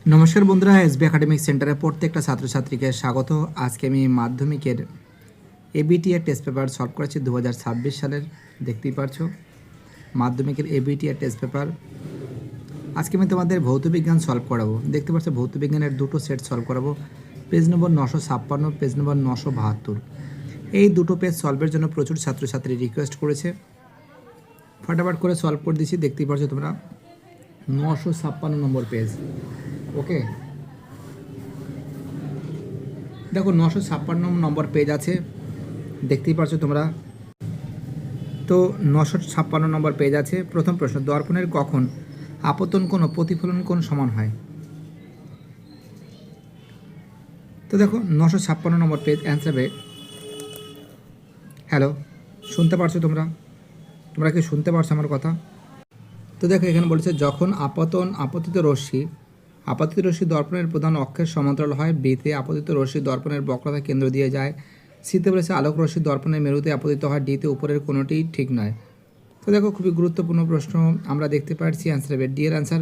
নমস্কার বন্ধুরা, SB academic সেন্টারে প্রত্যেকটা ছাত্রছাত্রীকে স্বাগত। আজকে আমি মাধ্যমিকের এবিটি এর টেস্ট পেপার সলভ করেছি 2026 সালের। দেখতেই পারছো মাধ্যমিকের এবিটি এর টেস্ট পেপার। আজকে আমি তোমাদের ভৌতবিজ্ঞান সলভ করাবো। দেখতে পাচ্ছ ভৌতবিজ্ঞানের দুটো সেট সলভ করাবো, পেজ নম্বর 956, পেজ নম্বর 972। এই দুটো পেজ সলভের জন্য প্রচুর ছাত্রছাত্রী রিকোয়েস্ট করেছে, ফটাফট করে সলভ করে দিচ্ছি। দেখতেই পাচ্ছ তোমরা 956 নম্বর পেজ। ওকে, দেখো 956 নম্বর পেজ আছে, দেখতেই পাচ্ছ তোমরা। তো 956 নম্বর পেজ আছে। প্রথম প্রশ্ন, দর্পণের কখন আপতন কোণ ও প্রতিফলন কোণ সমান হয়? তো দেখো 956 নম্বর পেজ, অ্যান্সার হবে, হ্যালো শুনতে পারছো তোমরা? তোমরা কি শুনতে পারছো আমার কথা? তো দেখো এখানে বলেছে, যখন আপতিত রশ্মি দর্পণের প্রধান অক্ষের সমান্তরাল হয়। বিতে আপতিত রশ্মি দর্পণের বক্রতা কেন্দ্র দিয়ে যায়। সিতে বলেছে আলোক রশ্মি দর্পণের মেরুতে আপতিত হয়। ডিতে উপরের কোনোটিই ঠিক নয়। তো দেখো খুবই গুরুত্বপূর্ণ প্রশ্ন আমরা দেখতে পাচ্ছি। অ্যান্সার হবে ডি এর অ্যান্সার,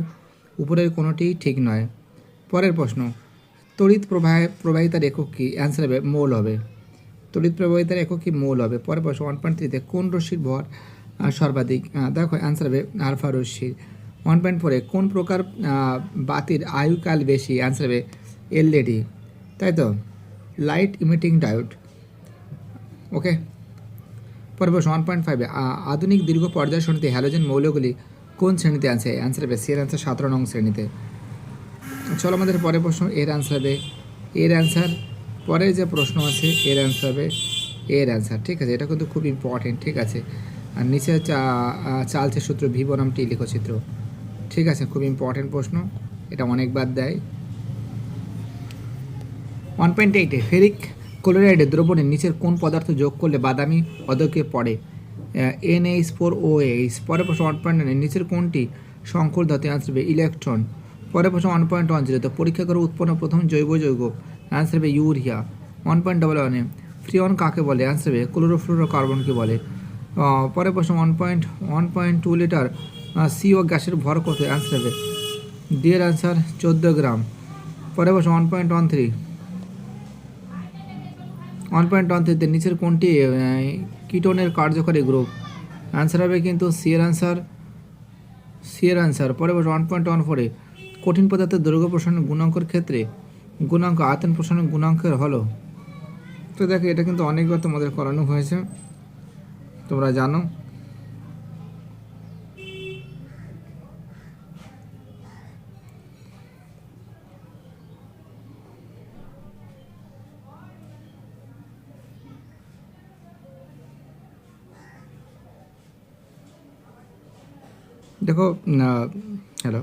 উপরের কোনোটিই ঠিক নয়। পরের প্রশ্ন, তড়িৎ প্রবাহিতার একক কী? অ্যান্সার হবে মোল হবে। তড়িৎ প্রবাহিতার একক কী? মোল হবে। পরের প্রশ্ন, 1.3-তে কোন রশ্মির ভর সর্বাধিক? দেখো অ্যান্সার হবে আলফা রশ্মি। 1.4-এ কোন প্রকার বাতির আয়ুকাল বেশি? অ্যান্সার হবে এলইডি, তাই তো, লাইট ইমিটিং ডায়োড। ওকে, পরের প্রশ্ন 1.5-এ আধুনিক দীর্ঘ পর্যায় সারণীতে হ্যালোজেন মৌলগুলি কোন শ্রেণীতে আছে? অ্যান্সার হবে সি এর অ্যান্সার 17 নং শ্রেণীতে। চলো আমাদের পরের প্রশ্ন, এর অ্যান্সার হবে এর অ্যান্সার। পরে যে প্রশ্ন আছে এর অ্যান্সার হবে এর অ্যান্সার। ঠিক আছে, এটা কিন্তু খুব ইম্পর্টেন্ট। ঠিক আছে, আর নিচে চালছে সূত্র ভি বনাম টি লেখচিত্র। ঠিক আছে, খুব ইম্পর্টেন্ট প্রশ্ন, এটা অনেকবার দেয়। 1.8-এ ফেরিক ক্লোরাইডের দ্রবণের নিচের কোন পদার্থ যোগ করলে বাদামি পদকে পড়ে? NH4OH। পরের প্রশ্ন 1.9-এ নিচের কোনটি সংকর ধাতু? অ্যান্সার হবে ইলেকট্রন। পরের প্রশ্ন 1.10-তে পরীক্ষা করে উৎপন্ন প্রথম জৈব যৌগ? অ্যান্সার হবে ইউরিয়া। 1.11-এ ফ্রিয়ন কাকে বলে? অ্যান্সার হবে ক্লোরোফ্লোরোকার্বনকে বলে। পরের প্রশ্ন 1.2 লিটার CO গ্যাসের ভর কত? অ্যান্সার হবে ডি এর অ্যান্সার 14 গ্রাম। পরের প্রশ্ন 1.13-তে নিচের কোনটি কিটোনের কার্যকরী গ্রুপ? অ্যান্সার হবে কিন্তু সি এর অ্যান্সার। পরে 1.14-এ কঠিন পদার্থের দৈর্ঘ্য প্রসারণের গুণাঙ্কের ক্ষেত্রে গুণাঙ্ক আয়তন প্রসারণের গুণাঙ্কের হলো। তো দেখো এটা কিন্তু অনেকবার তোমাদের করানো হয়েছে, তোমরা জানো। দেখো হ্যালো,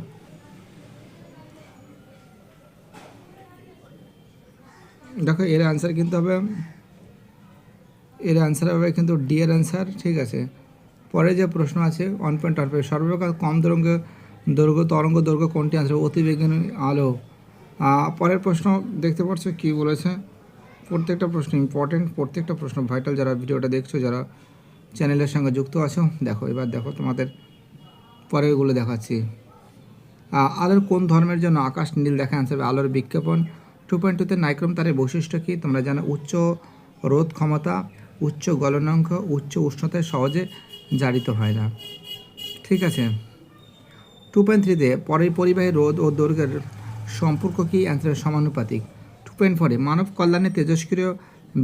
দেখো এর অ্যান্সার কিন্তু হবে কিন্তু ডি এর অ্যান্সার। ঠিক আছে, পরে যে প্রশ্ন আছে 1.15, সর্বাপেক্ষা কম তরঙ্গ দৈর্ঘ্য কোনটি? অ্যান্সার অতিবেগুনি আলো। পরের প্রশ্ন দেখতে পাচ্ছ কী বলেছে। প্রত্যেকটা প্রশ্ন ইম্পর্টেন্ট, প্রত্যেকটা প্রশ্ন ভাইটাল। যারা ভিডিওটা দেখছো, যারা চ্যানেলের সঙ্গে যুক্ত আছো, দেখো এবার দেখো তোমাদের পরেরগুলো দেখাচ্ছি। আলোর কোন ধর্মের জন্য আকাশ নীল দেখা? অ্যান্সার হবে আলোর বিজ্ঞাপন। 2.2-তে নাইক্রোম তারের বৈশিষ্ট্য কী? তোমরা জানো উচ্চ রোধ ক্ষমতা, উচ্চ গলনাঙ্ক, উচ্চ উষ্ণতায় সহজে জারিত হয় না। ঠিক আছে, 2.3-তে পরিবাহী রোধ ও দৈর্ঘ্যের সম্পর্ক কী? অ্যান্সার সমানুপাতিক। 2.4-এ মানব কল্যাণে তেজস্ক্রিয়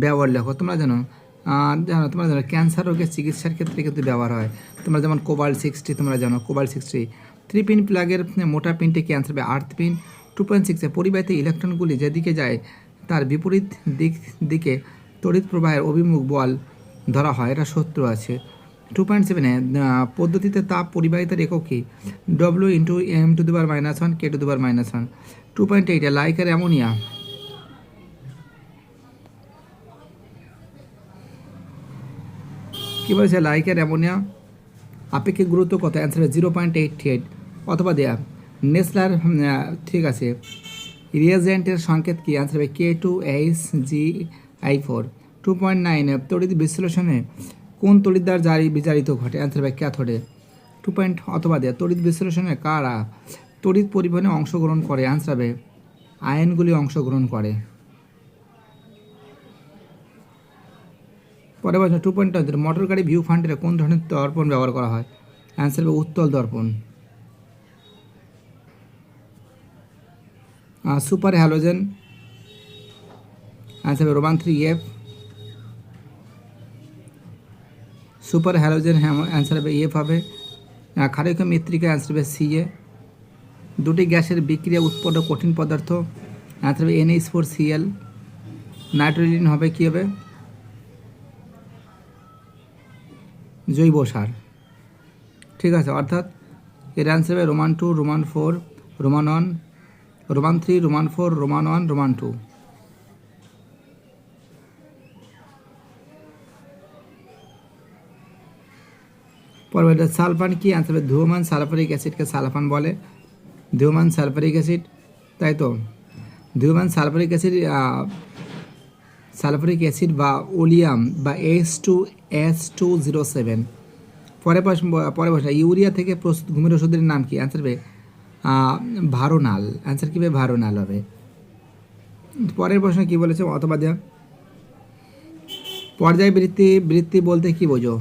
ব্যবহার লেখো। তোমরা জানো ক্যান্সার রোগের চিকিৎসার ক্ষেত্রে কিন্তু ব্যবহার হয়। তোমরা যেমন কোবাল্ট-60, তোমরা জানো কোবাল্ট-60। 3-পিন প্লাগের মোটা পিনটি কি? অ্যান্সার হবে আর্থ পিন। 2.6-এ পরিবাহিত ইলেকট্রনগুলি যেদিকে যায় তার বিপরীত দিকে তড়িৎ প্রবাহের অভিমুখ বল ধরা হয়, এটা সূত্র আছে। 2.7-এ পদ্ধতিতে তাপ পরিবাহিতার একক কি? W × M⁻⁻1 K⁻⁻1। 2.8-এ লাইকার অ্যামোনিয়া কী বলেছে? লাইকার অ্যামোনিয়া আপেক্ষিক গুরুত্ব কত? অ্যান্সার হবে 0.88। অথবা দেয়া নেসলার, ঠিক আছে, রিয়েজেন্টের সংকেত কি? অ্যান্সার হবে K2HgI4। 2.9-এ তড়িৎ বিশ্লেষণে কোন তড়িৎ দ্বার বিজারিত ঘটে? অ্যান্সার হবে ক্যাথোডে। অথবা দেয়া তড়িৎ বিশ্লেষণে কারা তড়িৎ পরিবহনে অংশগ্রহণ করে, অ্যান্সার হবে আয়নগুলি অংশগ্রহণ করে। পরে বলছে 2.10 মোটর গাড়ি ভিউ ফান্ডের কোন ধরনের দর্পণ ব্যবহার করা হয়, অ্যান্সার হবে উত্তল দর্পণ। সুপার হ্যালোজেন, অ্যান্সার হবে Roman 3F। Super halogen answer হবে এফ হবে। ক্ষারকীয় মৃত্তিকা অ্যান্সার হবে CA। দুটি গ্যাসের বিক্রিয়া উৎপন্ন কঠিন পদার্থ, অ্যান্সার হবে NH4Cl। নাইট্রোজেন হবে কী হবে, জৈব সার। ঠিক আছে, অর্থাৎ এর অ্যান্সার হবে Roman 2, Roman 4, Roman 1, Roman 3, Roman 4, Roman 1, Roman 2। পরবর্তী সালফান কি, অ্যান্সার হবে ধ্রুবমান সালফারিক অ্যাসিডকে সালফান বলে। ধ্রুবমান সালফারিক অ্যাসিড, তাই তো, ধ্রুবমান সালফারিক অ্যাসিড বা ওলিয়াম বা H2S207। পরে বসে ইউরিয়া থেকে প্রস্তুত ঘুমের ওষুধের নাম কি, অ্যান্সার হবে ভারোনাল। অ্যান্সার কী হবে, ভারোনাল হবে। পরের প্রশ্ন কি বলেছে, অথবা দেয়া পর্যায়বৃত্তি বলতে কি বোঝো।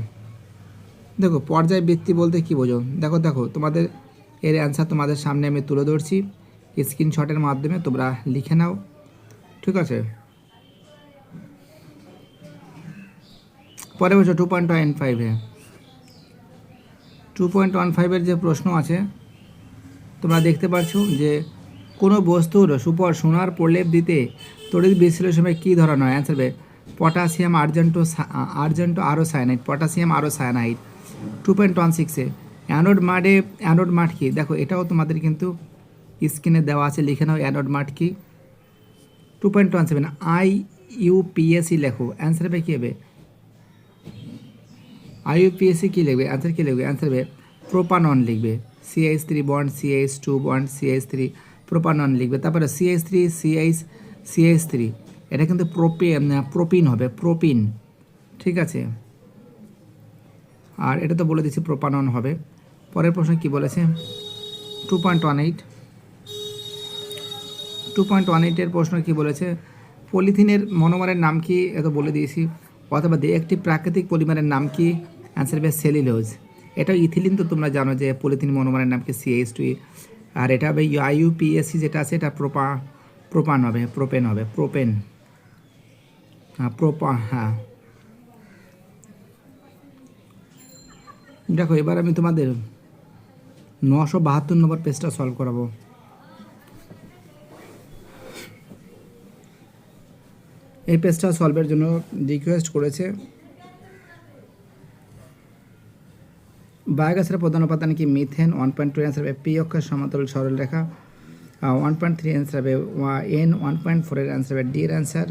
দেখো পর্যায়বৃত্তি বলতে কি বোঝো, দেখো তোমাদের এর অ্যান্সার তোমাদের সামনে আমি তুলে ধরছি, স্ক্রিনশটের মাধ্যমে তোমরা লিখে নাও। ঠিক আছে, পরে বলছো 2.15 2.15 যে প্রশ্ন আছে তোমরা দেখতে পাচ্ছ যে কোনো বস্তুর উপর সোনার প্রলেপ দিতে তড়িৎ বিশ্লেষণে কী ধরানো হয়, অ্যান্সার হবে পটাশিয়াম আর্জেন্টো আরও সায়ানাইড, পটাশিয়াম আরও সায়ানাইড। 2.16 অ্যানোড মাঠ কি, দেখো এটাও তোমাদের কিন্তু স্ক্রিনে দেওয়া আছে, লিখে নাও অ্যানোড মাঠ কি। 2.17 IUPAC লেখো, অ্যান্সার হবে কী হবে, IUPAC কী লিখবে, অ্যান্সার কী লিখবে, অ্যান্সার হবে প্রোপানন লিখবে। CH3 bond CH2 bond CH3 propanone লিখবে। তারপরে CH3 এটা কিন্তু প্রোপিন হবে, প্রোপিন। ঠিক আছে, আর এটা তো বলে দিচ্ছি প্রোপানন হবে। পরের প্রশ্ন কি বলেছে, 2.18 প্রশ্ন কি বলেছে, পলিথিনের মনোমারের নাম কি, এত বলে দিয়েছি। অথবা একটি প্রাকৃতিক পলিমারের নাম কি, অ্যান্সার হবে সেলুলোজ। এটাও ইথিলিন তো তোমরা জানো যে পলিথিন মনোমারের নাম কি CH2। আর এটা হবে IUPAC যেটা আছে এটা প্রোপান হবে, প্রোপেন হবে, প্রোপেন। হ্যাঁ দেখো এবার আমি তোমাদের 972 নম্বর পেজটা সলভ করাবো। এই পেজটা সলভের জন্য রিকোয়েস্ট করেছে বায়োগ্যাসের প্রধান উপাদান কি, মিথেন। 1.2 অ্যান্সার হবে পি অক্ষের সমান্তরাল সরলরেখা। 1.3 অ্যান্সার হবে N। 1.4 এর অ্যান্সার হবে ডি এর অ্যান্সার।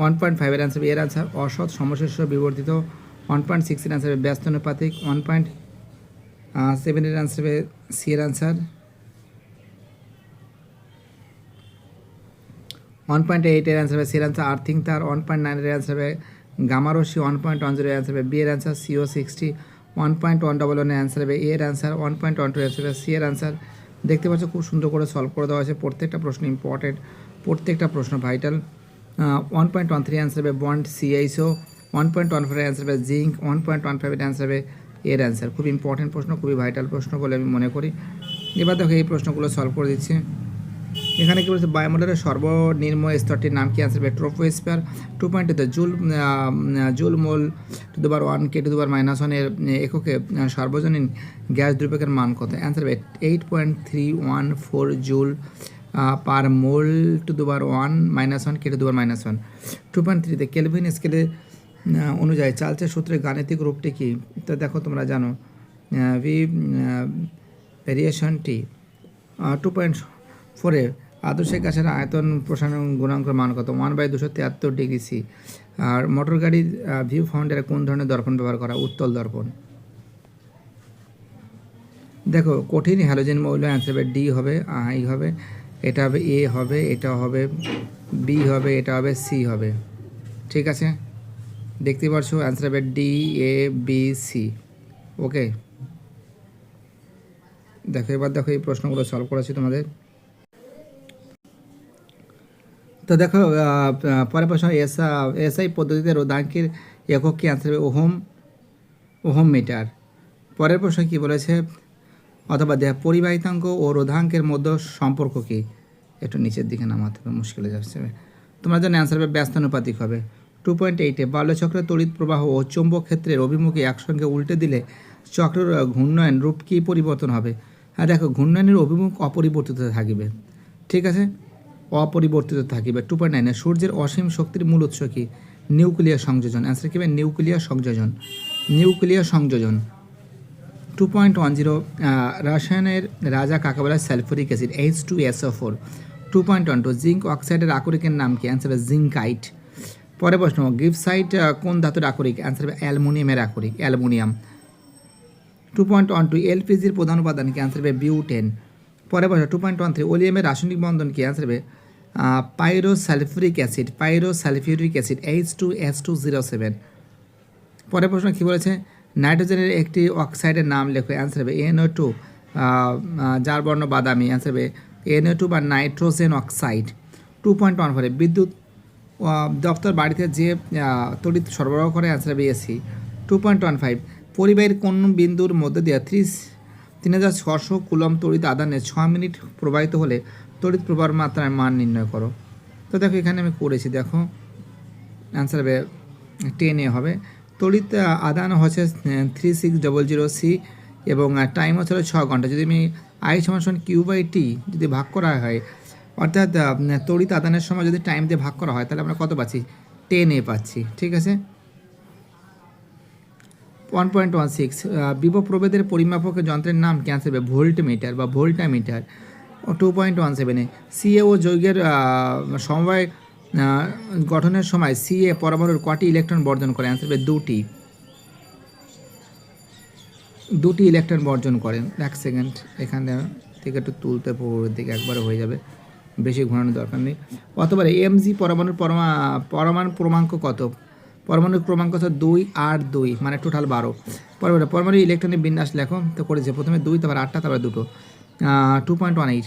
1.5 এর অ্যান্সার এর অ্যান্সার অসৎ সমশীর্ষ বিবর্তিত। 1.6 এর অ্যান্সার হবে ব্যস্তানুপাতিক। 1.7 এর অ্যান্সার হবে সি এর অ্যান্সার। 1.8 এর অ্যান্সার হবে সি এর অ্যান্সার আর্থিং তার। 1.9 এর অ্যান্সার হবে গামারশি। 1.10 এর অ্যান্সার হবে বি এর অ্যান্সার CO60। 1.111 এর অ্যান্সার হবে এ এর অ্যান্সার। 1.12 এর অ্যান্সার হবে সি এর অ্যান্সার। দেখতে পাচ্ছ খুব সুন্দর করে সলভ করে দেওয়া আছে, প্রত্যেকটা প্রশ্ন ইম্পর্টেন্ট, প্রত্যেকটা প্রশ্ন ভাইটাল। 1.13 অ্যান্সার হবে বন্ড CHO। 1.14 এর অ্যান্সার হবে জিঙ্ক। 1.15 এর অ্যান্সার হবে এর অ্যান্সার। খুব ইম্পর্টেন্ট প্রশ্ন, খুবই ভাইটাল প্রশ্ন বলে আমি মনে করি। এবার দেখো এই প্রশ্নগুলো সলভ করে দিচ্ছি। এখানে কি বলছে, বায়ুমণ্ডলের সর্বনিম্ন স্তরটির নাম কি, অ্যান্সার হবে troposphere. 2.2 joule mole to the power 1 K⁻⁻1 এর এককে সার্বজনীন গ্যাস দ্রব্যকের মান কত, অ্যান্সার হবে 8.314 joule per mole to the power 1 K⁻⁻1। 2.3 kelvin স্কেলে অনুযায়ী চার্লসের সূত্রের গাণিতিক রূপটি কি, তো দেখো তোমরা জানো ভি ভেরিয়েশন টি। 2.4 আদর্শ গ্যাসের আয়তন প্রসারণ গুণাঙ্কের মান কত, 1/273 ডিগ্রি সি। আর মোটর গাড়ির ভিউ ফাউন্ডারে কোন ধরনের দর্পণ ব্যবহার করা, উত্তল দর্পণ। দেখো কঠিন হ্যালোজেন মৌল, অ্যান্সার হবে ডি হবে, আই হবে, এটা হবে এ হবে, এটা হবে বি হবে, এটা হবে সি হবে। ঠিক আছে, দেখতে পাচ্ছ অ্যান্সার হবে ডি এ বি সি। ওকে। দেখো এবার দেখো এই প্রশ্নগুলো সলভ করেছি তোমাদের। তো দেখো পরের প্রশ্ন, এসআই পদ্ধতিতে রোধাঙ্কের একক কি? আনসার হবে ওহম মিটার। পরের প্রশ্ন কি বলেছে, অথবা পরিবাহিতাঙ্ক ও রোধাঙ্কের মধ্যে সম্পর্ক কি? একটু নিচের দিকে নামাতে হবে, মুশকিল হয়ে যাচ্ছে। তোমরা জানো অ্যান্সার হবে ব্যস্তানুপাতিক হবে। 2.8 বাল্যচক্রের তড়িৎ প্রবাহ ও চৌম্বক ক্ষেত্রের অভিমুখী একসঙ্গে উল্টে দিলে চক্রের ঘূর্ণয়ন রূপ কী পরিবর্তন হবে? হ্যাঁ দেখো, ঘূর্ণয়নের অভিমুখ অপরিবর্তিত থাকিবে, ঠিক আছে, অপরিবর্তিত থাকিবে। 2.9 সূর্যের অসীম শক্তির মূল উৎস কি? নিউক্লিয়ার সংযোজন। অ্যান্সার কী হবে? নিউক্লিয়ার সংযোজন, নিউক্লিয়ার সংযোজন। 2.10 রসায়নের রাজা কাকে বলে? Sulphuric acid, H2SO4। 2.12 জিঙ্ক অক্সাইডের আকরিকের নাম কি? অ্যান্সার হবে জিঙ্কাইট। পরে প্রশ্ন, গিবসাইট কোন ধাতুর আকরিক? অ্যান্সার হবে অ্যালুমিনিয়ামের আকরিক, অ্যালুমিনিয়াম। 2.12 এলপিজির প্রধান উপাদান কি? অ্যান্সার হবে বিউটেন। পরে প্রশ্ন 2.13 ওলিয়ামের রাসায়নিক বন্ধন কি? অ্যান্সার হবে পাইরোসালফিউরিক অ্যাসিড, পাইরোসালফিউরিক অ্যাসিড, H2S207। পরের প্রশ্ন কী বলেছে, নাইট্রোজেনের একটি অক্সাইডের নাম লেখো। অ্যান্সার হবে NO2, যার বর্ণ বাদামি। অ্যান্সার হবে NO2 বা নাইট্রোজেন অক্সাইড। 2.14 বিদ্যুৎ দপ্তর বাড়িতে যে তড়িৎ সরবরাহ করে। অ্যান্সার হবে AC। 2.15 পরিবাহীর কোন বিন্দুর মধ্যে দিয়ে 3600 কুলম তড়িৎ আদানে 6 মিনিট প্রবাহিত হলে তড়িৎ প্রবাহের মাত্রার মান নির্ণয় করো। তো দেখো এখানে আমি করেছি, দেখো অ্যান্সার হবে 10A হবে। তড়িৎ আদান হচ্ছে 3600C এবং টাইম হচ্ছে 6 ঘন্টা। যদি আমি I=Q/T যদি ভাগ করা হয়, অর্থাৎ তড়িৎ আদানের সময় যদি টাইম দিয়ে ভাগ করা হয়, তাহলে আমরা কত পাচ্ছি? 10A পাচ্ছি, ঠিক আছে। 1.16 বিভব প্রভেদের পরিমাপক যন্ত্রের নাম কি? অ্যান্সার হবে ভোল্টমিটার বা ভোল্টামিটার। 2.17 CA ও যৌগের সমবায় গঠনের সময় CA পরমাণুর কটি ইলেকট্রন বর্জন করে? অ্যান্সার হবে দুটি ইলেকট্রন বর্জন করে। 1 সেকেন্ড, এখানে থেকে একটু তুলতে পরের দিকে একবারে হয়ে যাবে, বেশি ঘোরানোর দরকার নেই। অথবা mg পরমাণুর পরমাণু ক্রমাঙ্ক কত? পরমাণুর ক্রমাঙ্ক হচ্ছে 2 8 2, মানে টোটাল 12। পরমাণু ইলেকট্রনের বিন্যাস লেখো। তো করেছে প্রথমে 2, তারপর 8টা, তারপর 2টো। 2.18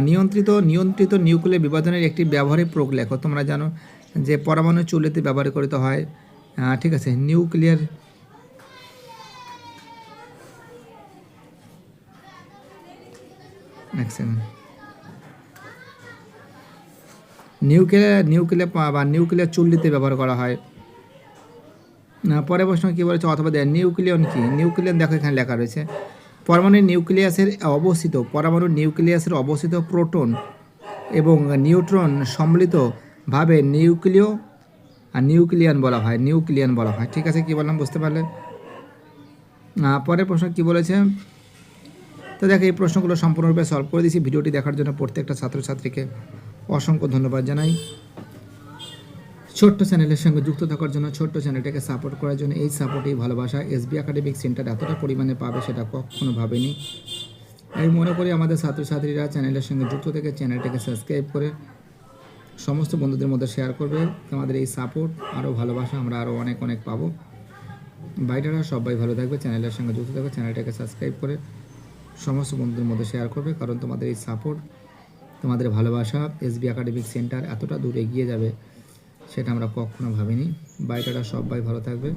নিয়ন্ত্রিত নিউক্লিয়ার বিভাজনের একটি ব্যবহারিক প্রয়োগ লেখো। তোমরা জানো যে পরমাণু চুল্লিতে ব্যবহার করিত হয়, ঠিক আছে। নিউক্লিয়ার নিউক্লিয়ার চুল্লিতে ব্যবহার করা হয়। পরের প্রশ্ন কী বলেছে, অথবা নিউক্লিয়ন কি? নিউক্লিয়ন দেখো এখানে লেখা রয়েছে পরমাণুর নিউক্লিয়াসের অবস্থিত প্রোটন এবং নিউট্রন সম্মিলিতভাবে নিউক্লিয়ান বলা হয়, ঠিক আছে। কী বললাম বুঝতে পারলে? পরের প্রশ্ন কী বলেছে, তো দেখো এই প্রশ্নগুলো সম্পূর্ণরূপে সলভ করে দিয়েছি। ভিডিওটি দেখার জন্য প্রত্যেকটা ছাত্রছাত্রীকে অসংখ্য ধন্যবাদ জানাই। ছোট্ট চ্যানেলের সঙ্গে যুক্ত থাকার জন্য, ছোট্ট চ্যানেলটাকে সাপোর্ট করার জন্য, এই সাপোর্টেই ভালোবাসা। SB একাডেমিক সেন্টার এতটা পরিমাণে পাবে সেটা কখনো ভাবেনি। আমি মনে করি আমাদের ছাত্রছাত্রীরা চ্যানেলের সঙ্গে যুক্ত থেকে চ্যানেলটাকে সাবস্ক্রাইব করে সমস্ত বন্ধুদের মধ্যে শেয়ার করবে। আমাদের এই সাপোর্ট, আরও ভালোবাসা আমরা আরও অনেক অনেক পাবো। বাইরেরা সবাই ভালো থাকবে, চ্যানেলের সঙ্গে যুক্ত থাকবে, চ্যানেলটাকে সাবস্ক্রাইব করে সমস্ত বন্ধুদের মধ্যে শেয়ার করবে। কারণ তোমাদের এই সাপোর্ট, তোমাদের ভালোবাসা SB একাডেমিক সেন্টার এতটা দূর এগিয়ে যাবে সেটা আমরা কখনো ভাবিনি। বাইরেরা সবাই ভালো থাকবে।